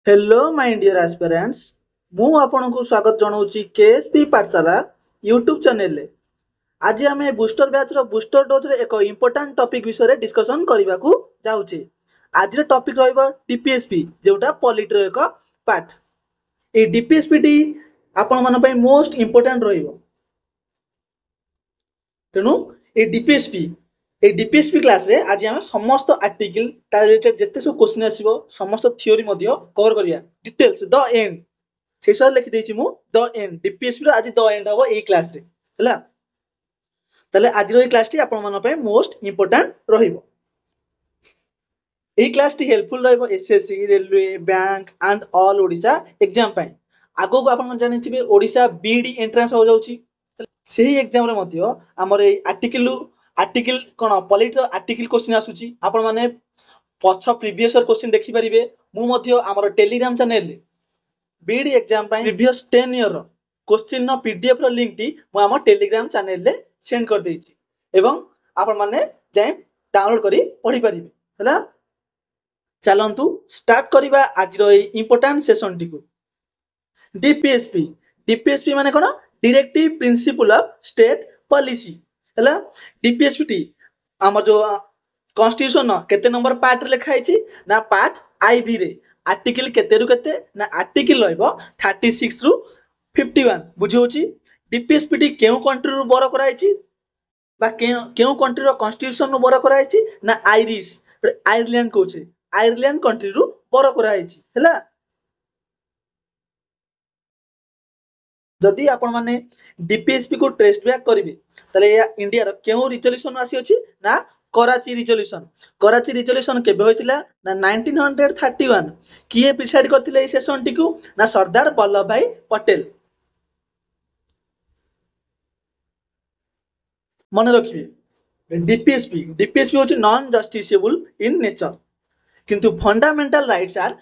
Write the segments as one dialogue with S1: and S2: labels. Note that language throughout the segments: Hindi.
S1: हेलो माय डियर एस्पिरेंट्स मु आपनको स्वागत जनाऊँगी केएसपी पाठशाला यूट्यूब चैनल रे। आज आम बूस्टर बैच रो बूस्टर डोज रे एक इंपोर्टेंट टॉपिक विषय डिस्कशन करने को जाऊँचे। आज टॉपिक रहिबा डीपीएसपी जोटा पॉलिटी रो एक पार्ट। ए डीपीएसपी टी आपण मन पई मोस्ट इंपोर्टेंट रहिबो। तेणु ए डीपीएसपी क्लास रे आज आम समस्त आर्टिकल ता रिलेटेड जत्ते सब क्वेश्चन आसीबो समस्त थ्योरी मध्य कवर करिया डिटेल्स द एंड शेष लिखि देछि मु द एंड डीपीएसपी रो आज द एंड हबो ए क्लास रे हला। तले आज रो ए क्लास टी आपण मन पय मोस्ट इंपोर्टेंट रहिबो। ए क्लास टी हेल्पफुल रहिबो SSC railway bank and all Odisha exam पय। आगो को आपण जानिथिबे ओडिशा बीडी एंट्रेंस हो जाउची सेही एग्जाम रे मध्य हमर ए आर्टिकल कोन पॉलिटी रो आर्टिकल क्वेश्चन आसुची आपण माने पछ प्रीवियस क्वेश्चन देखि परिबे। मु मध्य हमर टेलीग्राम चैनल रे बीडी एग्जाम पय प्रीवियस 10 ईयर रो क्वेश्चन नो पीडीएफ रो लिंक टी मु हमर टेलीग्राम चैनल रे सेंड कर देछि एवं आपण माने जाय डाउनलोड करी पढि परिबे हला। चलंतु स्टार्ट करिबा आज रो इंपोर्टेंट सेशन टी को। डीपीएसपी माने कोन directive principle of state policy हला। डीपीएसपी टी हमर जो कॉन्स्टिट्यूशन केते नंबर पार्ट रे लिखा हिची ना पार्ट आईबी रे आर्टिकल केते रु केते ना आर्टिकल रहइबो 36 रु 51 बुझी होची। डीपीएसपी टी केउ कंट्री रु बरो करा हिची बा केउ कंट्री रो कॉन्स्टिट्यूशन रु बरो करा हिची ना आयरलैंड कोचे आयरलैंड कंट्री रु बरो करा हिची हला। जदि आपण माने डीपीएसपी को ट्रेस बैक करिवे तले इंडिया रो केउ रिजोल्यूशन आसी अछि ना कराची रिजोल्यूशन केबे होइतिला ना 1931 किए प्रिसाइड करथिले ए सेशन टी को ना सरदार वल्लभ भाई पटेल। मन रखिबे डीपीएसपी होछि नॉन जस्टिसेबल इन नेचर किंतु fundamental rights are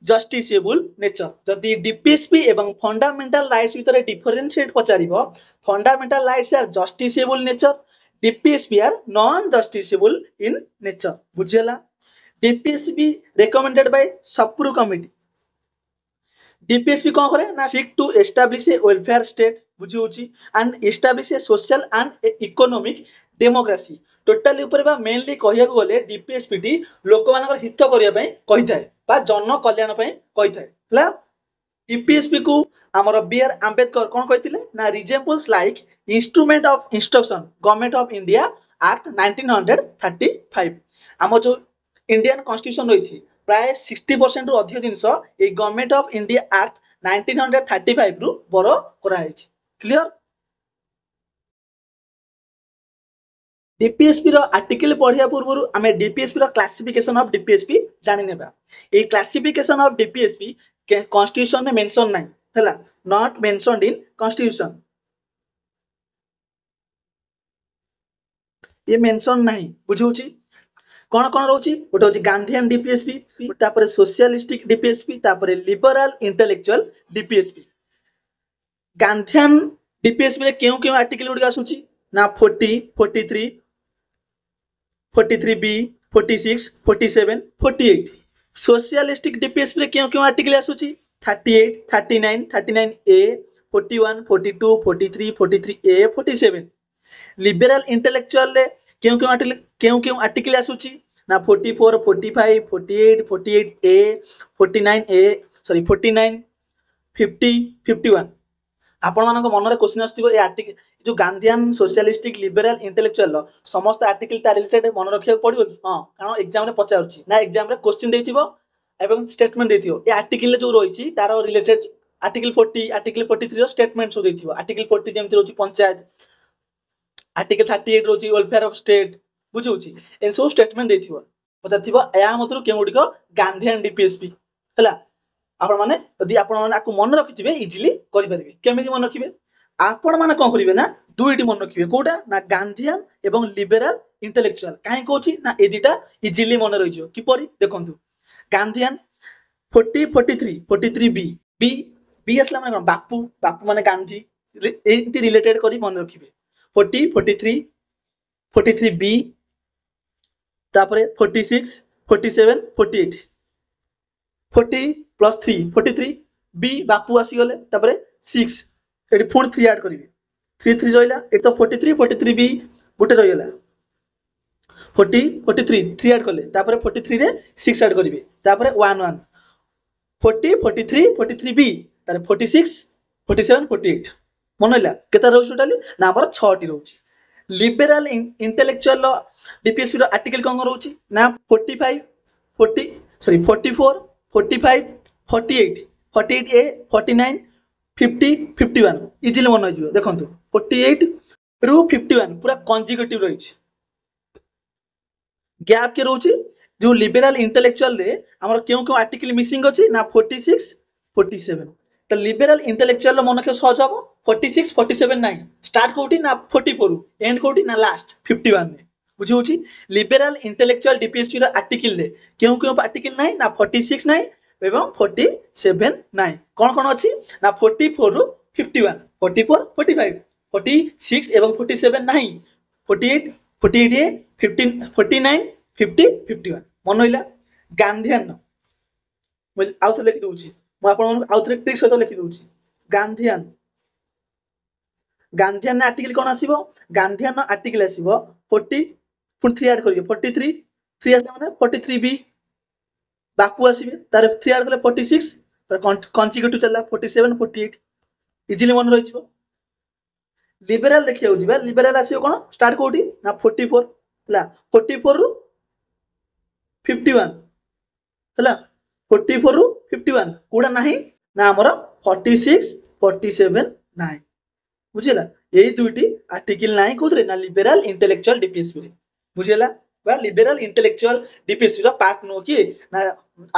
S1: justiciable nature. जदि डीपीएसपी एवं फंडामेंटल राइट्स भितर डिफरेंशिएट पचारिबो fundamental rights are justiciable nature DPSP are non justiciable in nature बुझियला। DPSP recommended by Sapru committee. DPSP कोन करे ना seek to establish a welfare state बुझी होची and establish a social and economic democracy. Totally ऊपर बा मेनली कहिया को गले डीपीएसपी टी लोक मानकर हित करिया पय कहिथाय बा जन कल्याण पय कहिथाय हला। डीपीएसपी को हमर बीआर अंबेडकर कोन कहिथिले ना resembles like instrument of instruction government of India act 1935। हम जो इंडियन कॉन्स्टिट्यूशन रहिछि प्राय 60% रु अधिक जिंस ए गवर्नमेंट ऑफ इंडिया एक्ट 1935 रु बरो करा हिछि क्लियर। डीपीएसपी रो आर्टिकल पढ़िया पूर्व आमे डीपीएसपी रो क्लासिफिकेशन ऑफ डीपीएसपी जानि नेबा। ए क्लासिफिकेशन ऑफ डीपीएसपी कॉन्स्टिट्यूशन में मेंशन नाही हला नॉट मेंशनड इन कॉन्स्टिट्यूशन ये मेंशन नाही बुझौची। कोन कोन रहउची गोटे होची गांधीयन डीपीएसपी तापर सोशलिस्टिक डीपीएसपी तापर liberal intellectual DPSP. Gandhian DPSP रे केउ केउ आर्टिकल गुडी आसुची ना 40 43 43B 46 47 48। सोशलिस्टिक डीपीएसपी रे केउ केउ आर्टिकल आसुची 38 39 39A 41 42 43 43A 47। लिबरल इंटेलेक्चुअल रे केउ केउ आर्टिकल आसुची ना 44 45 48 48A 49A सॉरी 49 50 51। आपण मानको मन रे क्वेश्चन आस्तिबो ए आर्टिकल जो गांधीयन सोशलिस्टिक लिबरल इंटेलेक्चुअल समस्त आर्टिकल ता रिलेटेड मन रखिया पड़ियो कि हां कारण एग्जाम रे पचारुची ना एग्जाम रे क्वेश्चन देथिबो एवं स्टेटमेंट देथिबो ए आर्टिकल जो रहिछि तारो रिलेटेड आर्टिकल 40 आर्टिकल 43 रो स्टेटमेंट सो देथिबो। आर्टिकल 40 जेमति रहिछि पंचायत आर्टिकल 38 रहिछि वेलफेयर ऑफ स्टेट बुझौछि ए सो स्टेटमेंट देथिबो पचाथिबो या मतरु केउडी को गांधीयन डीपीएसपी हला। आपण माने यदि आपण माने आकु मन रखिथिबे इजीली करि परिबे केमिति मन रखिबे आपण माने कोन करिवे ना दुईटी मन रखिबे कोटा ना गांधीयन एवं लिबरल इंटेलेक्चुअल काहे कहूची ना ए दिटा इजीली मन रहिजो किपरि देखंतु गांधीयन 40 43 43B बी असला माने कोन बापू माने गांधी एंती रिलेटेड करी मन रखिबे 40 43 43B तापरे 46 47 48 40 प्लस 3 43 बी बापू आसीगले तापर 6 एटी पुणी 3 ऐड करिवे 3 3 रहिला एटी तो 43 43 बी गोटे रहिला 40 43 3 ऐड कले तापर 43 रे 6 ऐड करिवे तापर 1 1 40 43 43 बी तार 46 47 48 मन हला केता रहउछ टोटली ना हमर 6 टी रहउछ लिबरल इंटेलेक्चुअल डीपीएससी रो आर्टिकल कोन रहउछ ना 45 40 सॉरी 44 45 48 48 ए 49 50 51 इजीली मन होइजो देखंतु 48 रु 51 पूरा कंजिक्यूटिव रहिछ गैप के रहउछ जो लिबरल इंटेलेक्चुअल रे हमर केउ केउ आर्टिकल मिसिंग अछि ना 46 47 तो लिबरल इंटेलेक्चुअल रो मन के सहज हबो 46 47 नाही स्टार्ट कोठी ना 44 एंड कोठी ना लास्ट 51 में बुझी होची लिबरल इंटेलेक्चुअल डीपीएससी रो आर्टिकल रे केउ केउ आर्टिकल नाही ना 46 नाही एवं 47 नाही कोन कोन अछि ना 44 रु 51 44 45 46 एवं 47 नाही 48 48 ए 15 49 50 51 मन होइला गांधीयन মই आउथरे लिखि दउची মই आपन आउथरे ट्रिक सहित लिखि दउची गांधीयन गांधीयन आर्टिकल कोन आसीबो गांधीयन आर्टिकल आसीबो 40 पुन 3 ऐड करियो 43 3 आसे माने 43 बी बापू आसीबे तार 3 ऐड कले 46 पर कंसिक्यूटिव चला 47 48 इजीली मन रहि जिवो लिबरल देखियो जिबा लिबरल आसीबो कोन स्टार्ट कोठी ना 44 हला 44 रु 51 हला 44 रु 51 कोडा नाही ना हमर 46 47 नाही बुझिला एई दुईटी आर्टिकल नाही कोथरे ना लिबरल इंटेलेक्चुअल डीपीएससी रे बुझिला बा लिबरल इंटेलेक्चुअल डीपीएससी रो पार्ट नो कि ना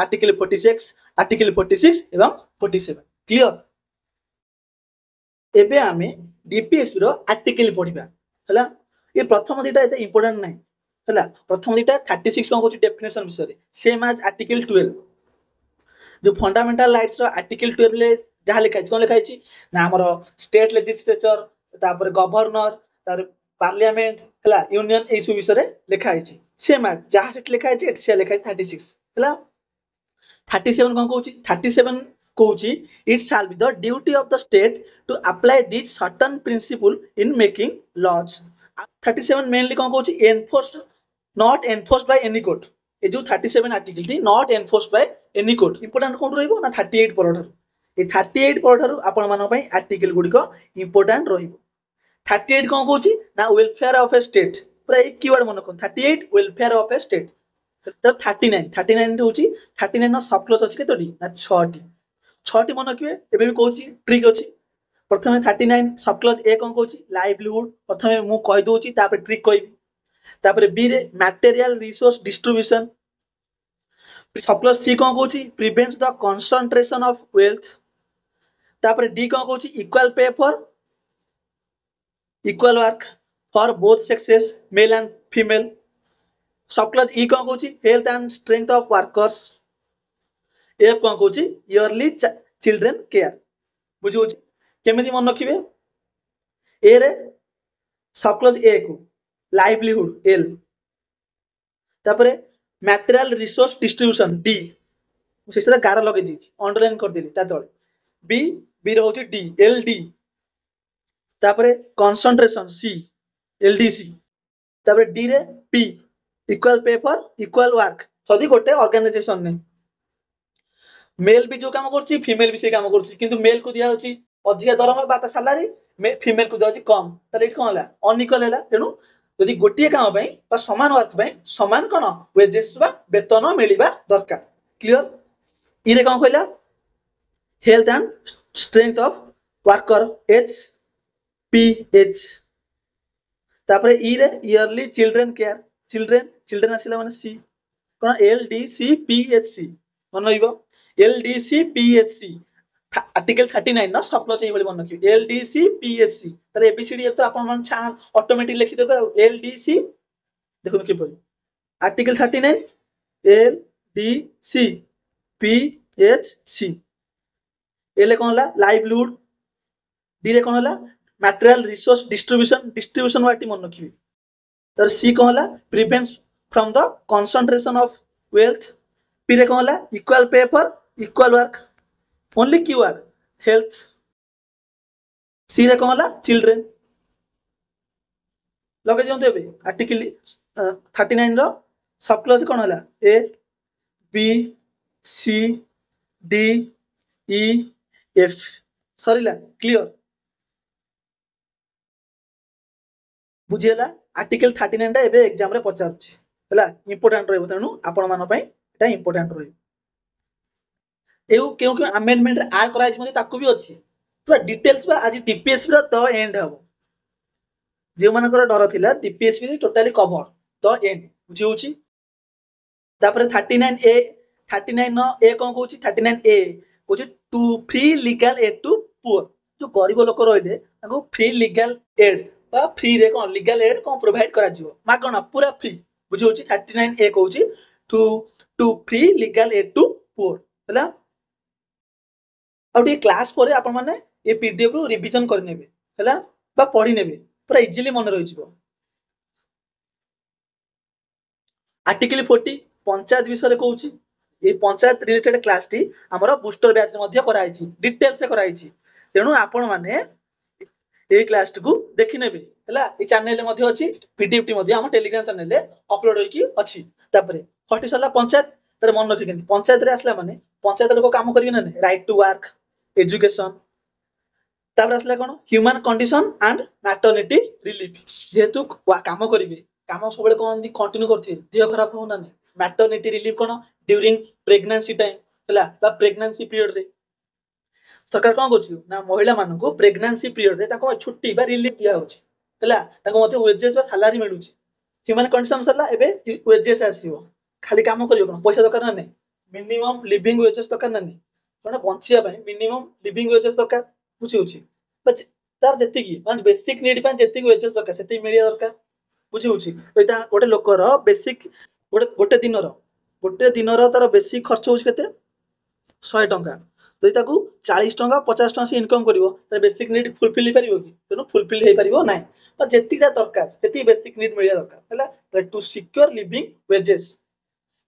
S1: आर्टिकल 46 एवं 47 क्लियर एबे आमे डीपीएससी रो आर्टिकल पढिबा हला ये प्रथम दिटा एते इंपोर्टेंट नाही हला प्रथम दिटा 36 कोन कोची डेफिनेशन विषय रे सेम एज आर्टिकल 12 जो फंडामेंटल राइट्स रो आर्टिकल 12 ले जहा लिखा है कोन लिखा है ना हमर स्टेट लेजिस्लेचर तापर गवर्नर तार पार्लियामेंट हला यूनियन ए सब विषय रे लिखा है सेम एज जहा सेट लिखा है एट से लिखा है 36 हला 37 कोन कोची 37 कोची it shall be the duty of the state to apply this certain principle in making laws 37 mainly कोन कोची enforced not enforced by any court ए जो 37 आर्टिकल थी not enforced by any court important कोन रहइबो ना 38 परठार ए 38 परठार आपण मानो पई आर्टिकल गुडी को इंपोर्टेंट रहिबो 38 कोन कोची ना वेलफेयर ऑफ ए स्टेट पूरा एक कीवर्ड मन कोन 38 वेलफेयर ऑफ ए स्टेट तो 39 होची 39 न सब क्लॉज अछि केतोडी ना 6 टी 6 टी मन किबे एबे भी कोची ट्रिक अछि प्रथमे 39 सब क्लॉज ए कोन कोची लाइवलीहुड प्रथमे मु कहि दोची तापर ट्रिक कहि तापर बी रे material resource distribution sub clause C कोन कोची prevents the concentration of wealth तापर डी कोन कोची equal pay for equal work for both sexes male and female sub clause E कोन कोची health and strength of workers F कोन कोची इयरली चिल्ड्रन केयर बुझो केमिति मन रखिबे ए रे सब क्लॉज ए को लाइवलीहुड एल तापर मटेरियल रिसोर्स डिस्ट्रीब्यूशन डी सेसरा गारा लगे दी अंडरलाइन कर देली ता तळे बी बी रहउची डी एल डी तापर concentration C L D C तापर डी रे P equal pay for equal work सदी गोटे ऑर्गेनाइजेशन ने मेल भी जो काम करछि फीमेल भी से काम करछि किंतु मेल को दिया होछि अधिक दरमा बाता सैलरी फीमेल को दिया होछि कम त रेट कोन हला अनइक्वल हला तेनु यदि गोटिए काम पई बा समान वर्क पई समान कोन वेजेस बा वेतन मिलिबा दरकार क्लियर इरे कोन कहला health and strength of worker H P H तापर ई रे इयरली चिल्ड्रन केयर चिल्ड्रन आसिला माने सी कोन L D C P H C मन होइबो L D C P H C article 39 ना सब क्लॉज एई बोली मन रखिबे L D C P H C तर एबीसीडी तो आपण मन छा ऑटोमेटिक लिखि देबे एल डी सी देखो के पड़ी article 39 L D C P H C एले कोन हला लाइवलीहुड डी रे कोन हला मटेरियल रिसोर्स डिस्ट्रीब्यूशन वाटी मन रखिबे तर सी कोन हला prevents from the concentration of wealth P रे कोन हला equal pay for equal work only keyword health C रे कौन चिल्ड्रेन लगे दिखाते ए आर्टिकल 39 सब क्लज कौन है A B C D E F सरला क्लियर बुझीगला आर्टिकल 39 टा एबे एग्जाम रे पचारुछि हला इंपोर्टेंट रहबो तेनु आपण मान पई एटा इंपोर्टेंट रहबो एउ केउ केउ अमेंडमेंट रे ऐड कराइ छि ताकू भी अछि पूरा डिटेल्स बा आज टीपीएससी रो द एंड हबो जे मानकर डर थिला TPSC totally cover the end बुझी होछि तापर 39 ए 39 न ए कोन कहूछि 39 ए कहूछि to free legal aid to poor जो गरीब लोक रहिले ताको फ्री लीगल एड बा फ्री रे कोन लीगल एड कोन प्रोवाइड करा जिवो मागणा पूरा फ्री बुझी होछि 39 ए कहूछि to to free legal aid to poor हला आउटे क्लास पर आपण माने ए पीडीएफ रो रिवीजन कर नेबे हला बा पढी नेबे पूरा इजीली मन रहि जिवो आर्टिकल 40 पंचायत विषय कहूछि ए पंचायत रिलेटेड क्लास टी हमर बूस्टर बैच मध्ये कराइछि डिटेल से कराइछि तेनु आपण माने ए क्लास को देखि नेबे हला ए चैनल रे मध्ये अछि पीडीएफ टी मध्ये हम टेलीग्राम चैनल रे अपलोड होई की अछि तापरे 40 सरला पंचायत तर मन रखि पंचायत रे आसला माने पंचायत लोक काम करबे ना राइट टू वर्क एजुकेशन तापर आसला कोन human condition and maternity relief जेतु काम करिवे काम सबले कोन दी कंटिन्यू करथि देह खराब हो ना मैटरनिटी रिलीफ कोन ड्यूरिंग प्रेगनेंसी टाइम हला बा प्रेगनेंसी पीरियड रे सरकार कोन करछि ना महिला मानन को प्रेगनेंसी पीरियड रे ताको छुट्टी बा रिलीफ दिया होछि हला ताको मते वेजेस बा सैलरी मिलुछि ह्यूमन कंडीशन सरला एबे वेजेस आसीबो खाली काम करियो कोन पैसा दरकार ना मिनिमम लिविंग वेजेस दरकार ना जने बंचिया पय मिनिमम लिविंग वेजेस दरकार बुझी होछि बट तार जति की मान बेसिक नीड पय जति वेजेस दरकार सेति मिलिया दरकार बुझी होछि एटा गोटे लोकर बेसिक गोटे दिनर तार बेसिक खर्च होछि केते 100 टंका तो ताकू 40 टंका 50 टंका से इनकम करिवो तार बेसिक नीड फुलफिल हे परिवो की तेनु फुलफिल हे परिवो नै पर जति जा दरकार सेति बेसिक नीड मिलिया दरकार हला to secure living wages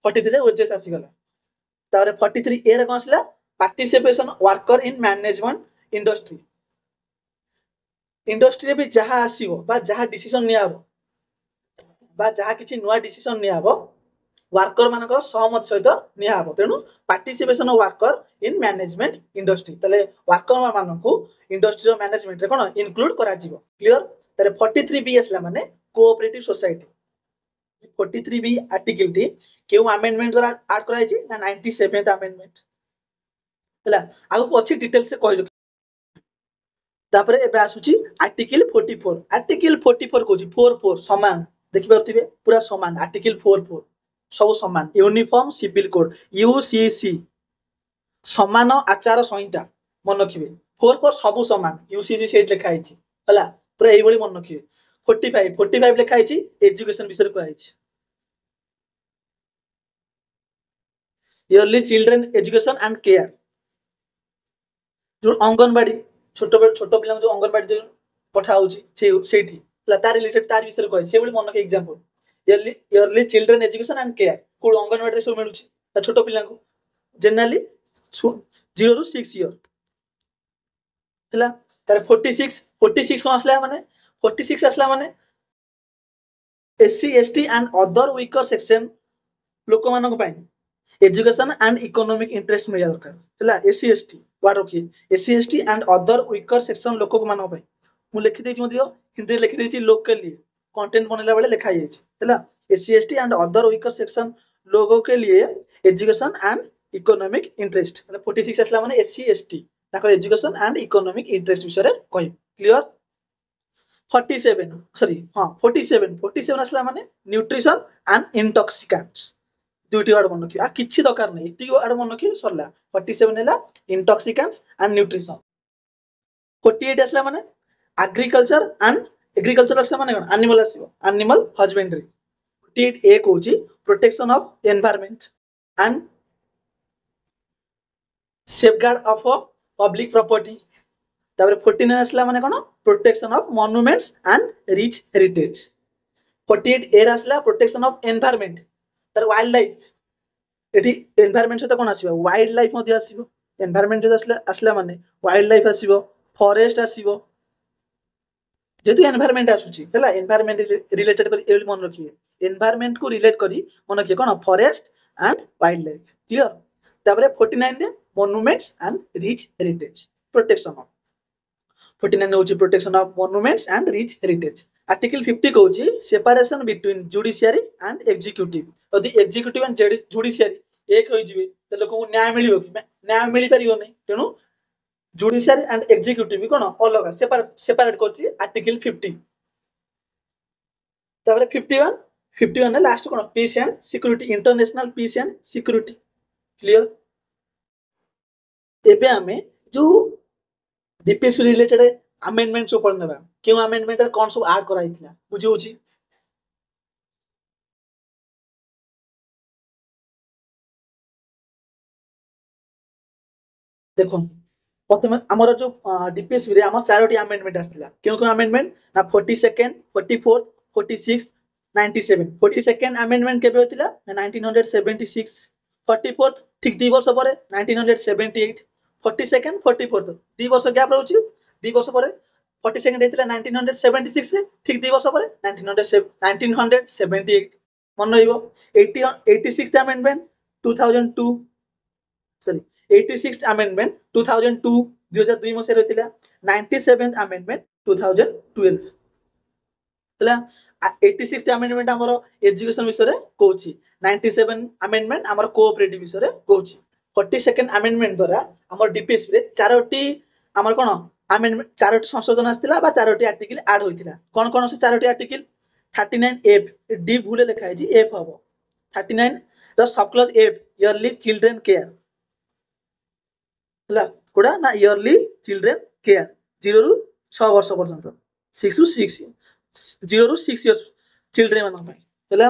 S1: 43 wages आसी गला तारे 43 ए रे कोन आसला participation worker in management industry industry भी जहाँ आसीबो बा जहाँ डिसीजन नियाबो बा जहाँ किछि नुवा डिसीजन नियाबो वर्कर मानकर सहमत सहित नियाबो तेनु participation worker in management industry तले वर्कर मानकु इंडस्ट्री रो मैनेजमेंट रे कोन इंक्लूड करा जिवो क्लियर तारे 43 बी आसला माने कोऑपरेटिव सोसाइटी 43 बी आर्टिकल टी केउ अमेंडमेंट द्वारा ऐड कराइ छि ना 97th अमेंडमेंट हला आगु अछि डिटेल से कहलु तापरे एबे आसुची आर्टिकल 44 कोची 44 समान देखि परथिबे पूरा समान आर्टिकल 44 सब समान यूनिफॉर्म सिविल कोड यूसीसी समान आचार संहिता मन रखिबे 44 सब समान यूसीसी सेट लिखा आइछि हला पूरा एई बळी मन रखिबे 45 लिखा आइछि एजुकेशन विषय को आइछि early children education and care जो अंगनवाड़ी छोट पिला जो अंगनवाड़ी जो पठा होची सेठी ला तार रिलेटेड तार विषय कहै से बळी मन के example yearly children education and care को अंगनवाड़ी रे सब मिलुची ता छोट पिला को जनरली 0 to 6 ईयर हला तार 46 को असला माने 46 असला माने SC ST and other weaker section लोक मानक पाई एजुकेशन एंड इकोनॉमिक इंटरेस्ट मिलिया दरकार हला SC ST what okay SC ST and other weaker section लोक को मानक पाई मु लिखि देछि मदियो हिंदी लिखि देछि लोक के लिए कंटेंट बनेला बेले लिखा जायछि हला SC ST and other weaker section लोगों के लिए एजुकेशन एंड इकोनॉमिक इंटरेस्ट मतलब 46 असला माने एससी एसटी ताकर एजुकेशन एंड इकोनॉमिक इंटरेस्ट विषय रे कहि क्लियर 47 सॉरी हां 47 असला माने न्यूट्रिशन एंड इंटॉक्सिकेंट्स दुटी वर्ड मन रखी आ किछि दरकार नै इति वर्ड मन रखी सरला 47 हैला इंटॉक्सिकेंट्स एंड न्यूट्रिशन 48 असला माने एग्रीकल्चर असला माने कोन एनिमल आसीबो एनिमल हस्बेंडरी 48 ए कोची protection of environment and safeguard of public property तापर 49 असला माने कोन protection of monuments and rich heritage 48 A असला प्रोटेक्शन ऑफ एनवायरनमेंट तर वाइल्ड लाइफ एटी एनवायरनमेंट सहित कौन आसीबो वाइल्ड लाइफ मध्ये आसीबो एनवायरनमेंट जो आसला आसला माने वाइल्ड लाइफ आसीबो फॉरेस्ट आसीबो जेतु एनवायरनमेंट आसुची हैला एनवायरनमेंट रिलेटेड करी एवली मन रखिए एनवायरनमेंट को रिलेट करी मन रखिए कोन forest and wild life clear तापरे 49 रे monuments and rich heritage protection of 49 होची protection of monuments and rich heritage article 50 कहूची separation between judiciary and executive यदि एग्जीक्यूटिव एंड जुडिशियरी एक होई जिवे त लोक को न्याय मिलिबो कि न्याय मिलि परिबो नै तेनु जुडिशियरी एंड एग्जीक्यूटिव कोन अलग सेपरेट करची आर्टिकल 50 तापरे 51 ने लास्ट कोन peace and security international peace and security clear एबे हमें जो डीपीएस रिलेटेड अमेंडमेंट सब पढ़ नेबा क्यों अमेंडमेंट कौन सब ऐड कराइथिला बुझी होची देखो प्रथम हमर जो डीपीएस रे हमर चारोटी अमेंडमेंट आस्थिला क्यों क्यों अमेंडमेंट ना 42nd 44th 46th 97 42nd amendment केबे होतिला ना 1976 44th ठीक 2 वर्ष परे 1978 42nd 44th 2 वर्ष गैप रहउची 2 वर्ष परे 42nd हेतिला 1976 रे ठीक 2 वर्ष परे 1978 मन रहिबो 80 86th amendment 2002 sorry 86th amendment 2002 2002 मसे रहतिला 97th अमेंडमेंट 2012 तला 86th अमेंडमेंट हमर एजुकेशन विषय रे कहूची 97 अमेंडमेंट हमर कोऑपरेटिव विषय रे कहूची 42nd अमेंडमेंट द्वारा हमर डीपीएस रे चारोटी हमर कोन अमेंडमेंट चारोटी संशोधन आस्तिला बा चारोटी आर्टिकल ऐड होइतिला कोन कोन से चारोटी आर्टिकल 39 एफ डी भूले लिखा है जी एफ हबो 39 the sub clause F yearly children care हला कोडा ना इयरली चिल्ड्रन केयर 0 रु 6 वर्ष पर्यंत 6 रु 6 0 रु 6 इयर्स चिल्ड्रन मन पय हला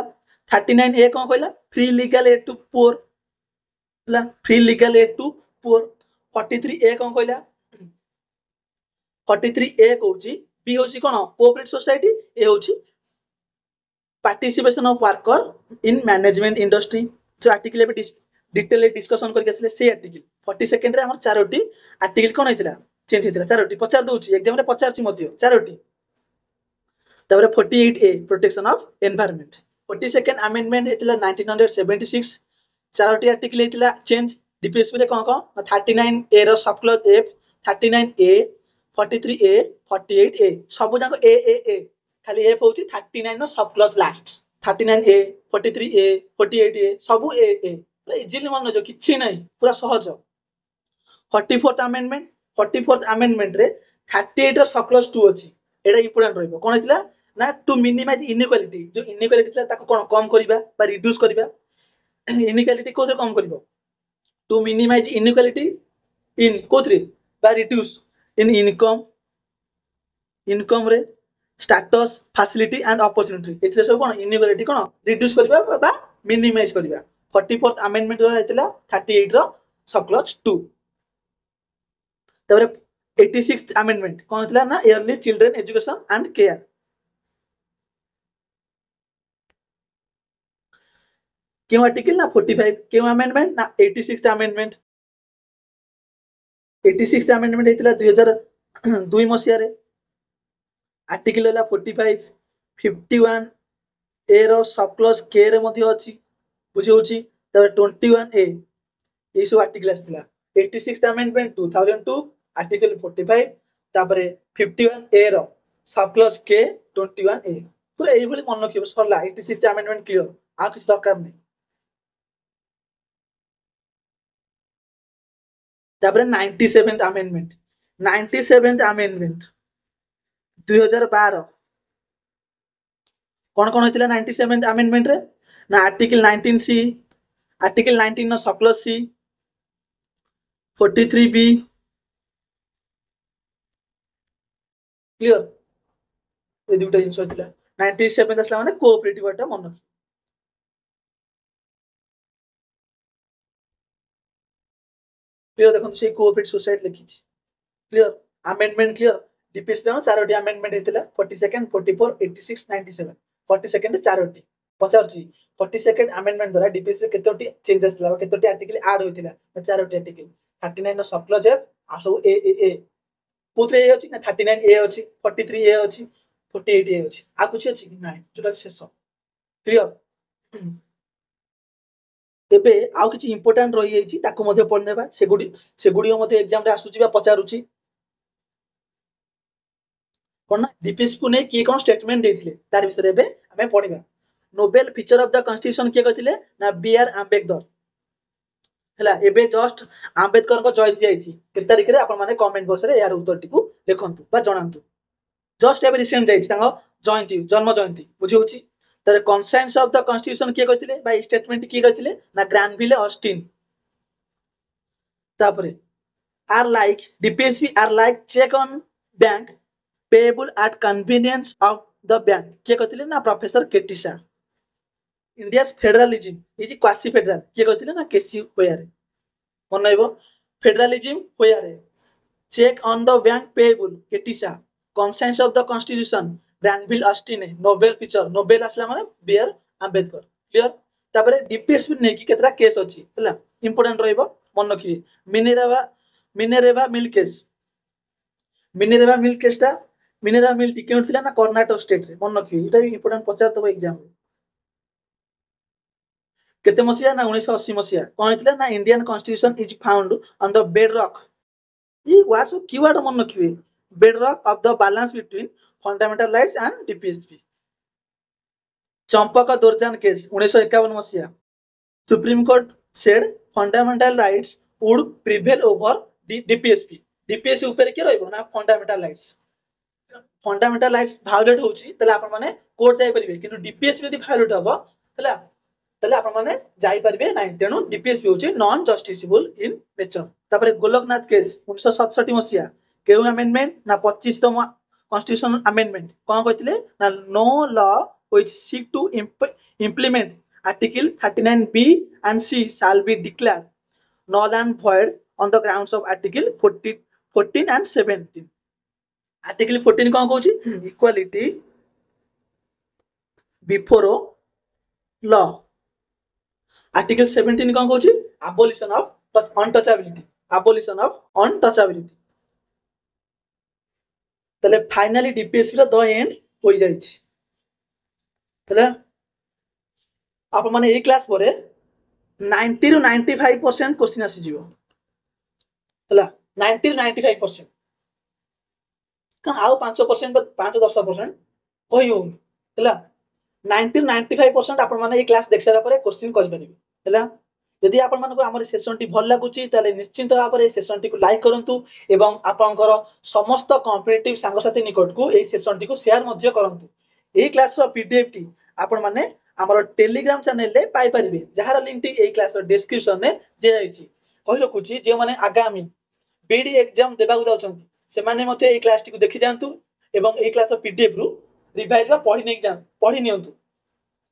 S1: 39 ए कोन कहला free legal aid to poor हला free legal aid to poor 43 A कोन कहला 43 ए कहूची बी होची कोन कोऑपरेटिव सोसाइटी ए होची participation of worker in management industry जो आर्टिकल ए डिटेल डिस्कशन करके आसले से आर्टिकल 42nd रे हमर चारोटी आर्टिकल कोन हेतिला चेंज हेतिला चारोटी पचार दोची एग्जाम रे पचारची मध्य चारोटी तबरे 48 A protection of environment 42nd amendment हेतिला 1976 चारोटी आर्टिकल हेतिला चेंज डीपीएस रे कोन कोन 39 ए रो सब क्लॉज एफ 39 ए 43 ए 48 ए सब जाको ए खाली एफ होची 39 नो सब क्लॉज लास्ट 39 ए 43 ए 48 ए सब ए पूरा इजीली मन जो किछि नै पूरा सहज 44th अमेंडमेंट रे 38 रो सब क्लॉज 2 अछि एटा इंपोर्टेंट रहइबो कोन हितला ना टू मिनिमाइज इनइक्वालिटी जो इनइक्वालिटी थिला ताको कोन कम करिबा बा रिड्यूस करिबा इनइक्वालिटी को कम करिबो टू मिनिमाइज इनइक्वालिटी इन कोथरे बा रिड्यूस इन इनकम रे स्टेटस फैसिलिटी एंड अपॉर्चुनिटी एथिरे सब कोन इनइक्वालिटी कोन रिड्यूस करिबा बा मिनिमाइज करिबा 44th अमेंडमेंट द्वारा हेतिला 38 रो सब क्लॉज 2 तबरे 86th अमेंडमेंट कोन हेतिला ना yearly children education and care क्यों आर्टिकल ना 45 क्यों अमेंडमेंट ना 86th अमेंडमेंट 86th अमेंडमेंट हेतिला 2002 मसिया रे आर्टिकल होला 45 51 ए रो सब क्लॉज के रे मध्ये अछि बुझी होची तबरे 21 ए ए sub article आस्तिला 86th amendment 2002 article 45 तापरे 51 ए रो सब क्लॉज के 21 ए पूरा एई भली मन रखिबो सरला 86th अमेंडमेंट क्लियर आ किछ दरकार नै तापरे 97th अमेंडमेंट 2012 कोन कोन होतिला 97th अमेंडमेंट रे ना आर्टिकल 19 सी आर्टिकल 19 नो sub clause C 43 B clear ए दुटा जिंस होतिला 97 असला माने कोऑपरेटिव वाटा मन क्लियर देखो से कोऑपरेटिव सोसाइटी लिखी क्लियर अमेंडमेंट क्लियर डीपीएस रे चारोटी अमेंडमेंट हेतिला 42nd 44 86 97 42nd चारोटी पचारुची 42nd अमेंडमेंट द्वारा डीपीएस रे केतोटी चेंजेस थला केतोटी आर्टिकल ऐड होइतिला चारोटी आर्टिकल 39 नो सब क्लॉज आ सब ए कोथरे ए अछि ना 39 ए अछि 43 ए अछि 48 ए अछि आ कुछ अछि कि नाही जोटा शेष क्लियर एबे आउ किछि इंपोर्टेंट रहि जाइछि ताको मध्ये पढनेबा सेगुडी मध्ये एग्जाम रे आसुची बा पचारुची कोन ना डीपीएस को नै की कोन स्टेटमेंट देथिले तार विषय रे एबे हमें पढिबा novel feature of the constitution के कहथिले ना बी आर आंबेडकर हला एबे जस्ट आंबेडकर को जयंती जाइछि के तारिख रे आपण माने कमेंट बॉक्स रे यार उत्तर टिकु लिखंतु बा जणांतु जस्ट एबे रिसेंट जाइछि तांगो जयंती जन्म जयंती बुझी होछि तर कॉन्सेंस ऑफ द कॉन्स्टिट्यूशन के कहथिले बा स्टेटमेंट के कहथिले ना ग्रानविल ऑस्टिन तापरे are like DPSP are like cheque on bank payable at convenience of the bank के कहथिले ना प्रोफेसर केटिसा India federalism is quasi federal के कहथिले ना केसी होयारे मन आइबो federalism Wheare cheque on the bank payable केटिसा conscience of the constitution Granville Austin novel feature novel आसला माने बीआर आंबेडकर क्लियर तापरे डीपीएस ने की केतरा केस अछि हला इंपोर्टेंट रहइबो मन रखिबे मिनेरेवा मिल केसटा मिनेरेवा मिल टिके उठिला ना कर्नाटक स्टेट रे मन रखिबे एटा इंपोर्टेंट पचार तबो एग्जाम रे केते मसिया ना 1980 मसिया कोन हितला ना Indian constitution is found on the bed rock ई वर्ड्स कीवर्ड मन रखिबे bed rock of the balance between fundamental rights and DPSP Champakam Dorairajan case 1951 मसिया supreme court said fundamental rights would prevail over DPSP DPSP ऊपर के रहइबो ना फंडामेंटल राइट्स भायोलेट होउची तले आपण माने कोर्ट जाई परिबे किंतु डीपीएसपी यदि भायोलेट हबो हला तले आपण माने जाई परिबे नाही तेनु डीपीएसपी होउची नॉन जस्टिसेबल इन नेचर तापरे गोलकनाथ केस 1967 मसिया केउ अमेंडमेंट ना 25तम कॉन्स्टिट्यूशन अमेंडमेंट कोन कहतिले ना no law which seek to implement article 39b and c shall be declared null and void on the grounds of article 14 and 17 article 14 कौन कहूची इक्वालिटी बिफोर लॉ आर्टिकल 17 कौन कहूची abolition of अनटचेबिलिटी तले फाइनली डीपीएसपी रो द एंड होई जाईची तले आप माने ए क्लास परे 90 रु 95% क्वेश्चन आसी जीवो हला 90 रु 95% का आउ 5% 5-10% कहि हो हला 90 रु 95% आपण माने ए क्लास देख सारा परे क्वेश्चन करि परिबे हला यदि आपण मानको हमर सेशन टी भल लागुची ताले निश्चित भाबरे सेशन टी को लाइक करंतु एवं आपनकर समस्त कॉम्पिटिटिव सांगसाथी निकट को ए सेशन टी को शेयर मध्य करंतु ए क्लास रो पीडीएफ टी आपण माने हमर टेलीग्राम चैनल ले पाई परिबे जहार लिंक टी ए क्लास रो डिस्क्रिप्शन में दे जाईची कहि रखुची जे माने आगामी बीडी एग्जाम देबा को जाउछंती से माने मते ए क्लास टी को देखि जानतु एवं ए क्लास रो पीडीएफ रु रिवाइज बा पढि नियंतु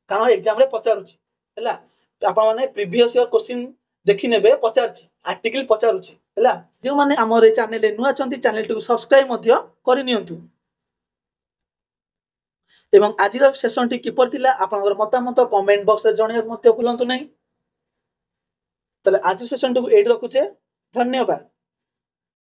S1: कारण एग्जाम रे पचारुची हला आपण माने प्रीवियस ईयर क्वेश्चन देखि नेबे पचारची आर्टिकल पचारुची हला जे माने हमर ए चैनल ले नुआ चंती चैनल टी को सब्सक्राइब मध्य करि नियंतु एवं आजिर सेशन टी किपर थिला आपनकर मतामत कमेंट बॉक्स रे जणिया मते भूलंतु नै तले आज सेशन टी को एड रखुचे धन्यवाद।